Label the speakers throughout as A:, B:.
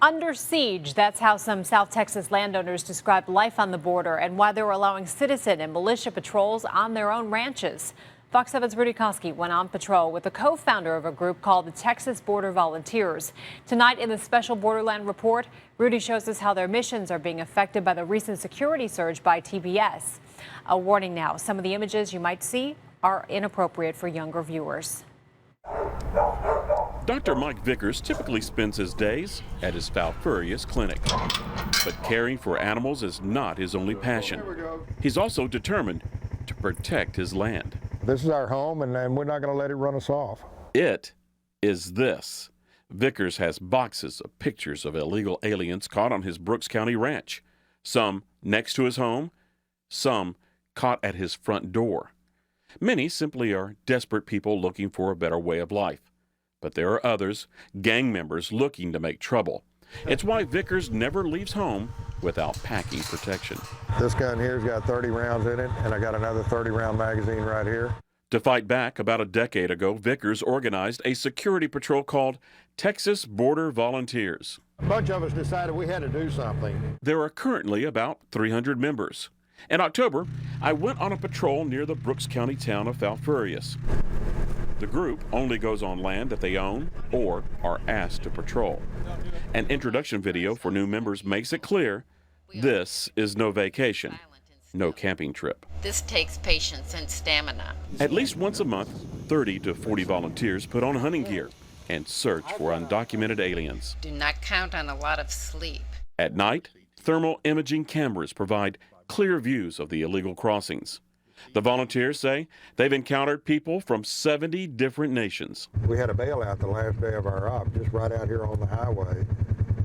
A: Under siege, that's how some South Texas landowners described life on the border and why they were allowing citizen and militia patrols on their own ranches. Fox 7's Rudy Koski went on patrol with the co-founder of a group called the Texas Border Volunteers. Tonight in the special Borderland report, Rudy shows us how their missions are being affected by the recent security surge by TBS. A warning now, some of the images you might see are inappropriate for younger viewers.
B: Dr. Mike Vickers typically spends his days at his Falfurrias clinic. But caring for animals is not his only passion. He's also determined to protect his land.
C: This is our home, and we're not going to let it run us off.
B: It is this. Vickers has boxes of pictures of illegal aliens caught on his Brooks County ranch. Some next to his home, some caught at his front door. Many simply are desperate people looking for a better way of life. But there are others, gang members looking to make trouble. It's why Vickers never leaves home without packing protection.
C: This gun here's got 30 rounds in it, and I got another 30-round magazine right here.
B: To fight back, about a decade ago, Vickers organized a security patrol called Texas Border Volunteers.
C: A bunch of us decided we had to do something.
B: There are currently about 300 members. In October, I went on a patrol near the Brooks County town of Falfurrias. The group only goes on land that they own or are asked to patrol. An introduction video for new members makes it clear this is no vacation, no camping trip.
D: This takes patience and stamina.
B: At least once a month, 30 to 40 volunteers put on hunting gear and search for undocumented aliens.
D: Do not count on a lot of sleep.
B: At night, thermal imaging cameras provide clear views of the illegal crossings. The volunteers say they've encountered people from 70 different nations.
C: We had a bailout the last day of our op, just right out here on the highway,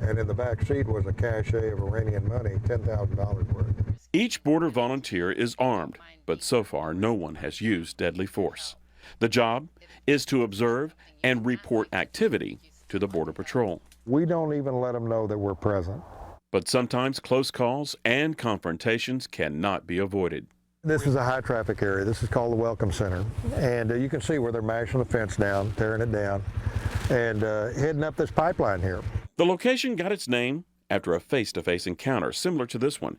C: and in the back seat was a cache of Iranian money, $10,000 worth.
B: Each border volunteer is armed, but so far no one has used deadly force. The job is to observe and report activity to the Border Patrol.
C: We don't even let them know that we're present.
B: But sometimes close calls and confrontations cannot be avoided.
C: This is a high traffic area. This is called the Welcome Center. And you can see where they're mashing the fence down, tearing it down, and heading up this pipeline here.
B: The location got its name after a face-to-face encounter similar to this one.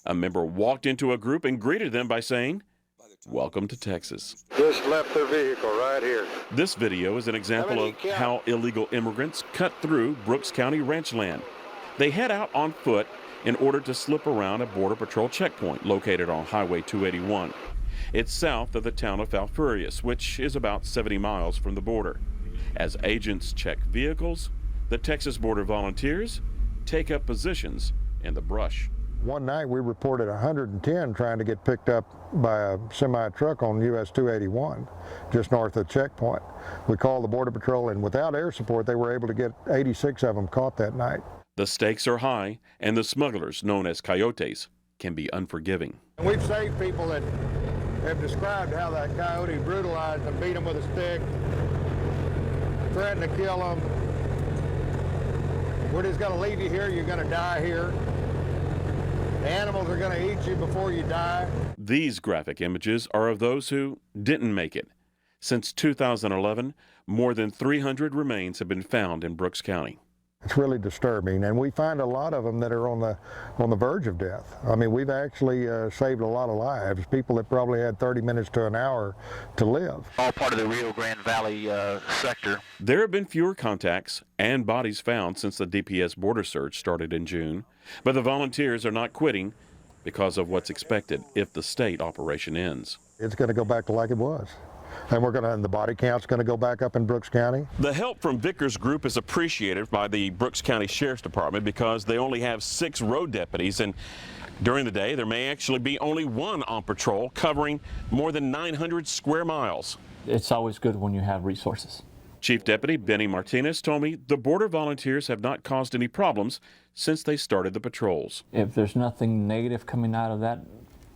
B: A member walked into a group and greeted them by saying, "Welcome to Texas."
C: Just left their vehicle right here.
B: This video is an example of how illegal immigrants cut through Brooks County ranch land. They head out on foot in order to slip around a Border Patrol checkpoint located on Highway 281. It's south of the town of Falfurrias, which is about 70 miles from the border. As agents check vehicles, the Texas Border Volunteers take up positions in the brush.
C: One night we reported 110 trying to get picked up by a semi-truck on US 281, just north of the checkpoint. We called the Border Patrol, and without air support, they were able to get 86 of them caught that night.
B: The stakes are high, and the smugglers, known as coyotes, can be unforgiving.
C: And we've saved people that have described how that coyote brutalized them, beat them with a stick, threatened to kill them. We're just going to leave you here. You're going to die here. The animals are going to eat you before you die.
B: These graphic images are of those who didn't make it. Since 2011, more than 300 remains have been found in Brooks County.
C: It's really disturbing, and we find a lot of them that are on the verge of death. I mean, we've actually saved a lot of lives, people that probably had 30 minutes to an hour to live.
E: All part of the Rio Grande Valley sector.
B: There have been fewer contacts and bodies found since the DPS border search started in June, but the volunteers are not quitting because of what's expected if the state operation ends.
C: It's going to go back to like it was. And the body count's going to go back up in Brooks County.
B: The help from Vickers Group is appreciated by the Brooks County Sheriff's Department because they only have 6 road deputies, and during the day there may actually be only one on patrol covering more than 900 square miles.
F: It's always good when you have resources.
B: Chief Deputy Benny Martinez told me the Border Volunteers have not caused any problems since they started the patrols.
F: If there's nothing negative coming out of that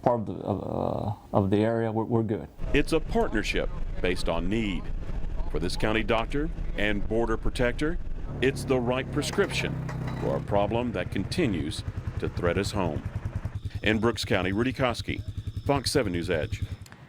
F: part of the area, we're good.
B: It's a partnership based on need. For this county doctor and border protector, it's the right prescription for a problem that continues to threat us home. In Brooks County, Rudy Koski, Fox 7 News Edge.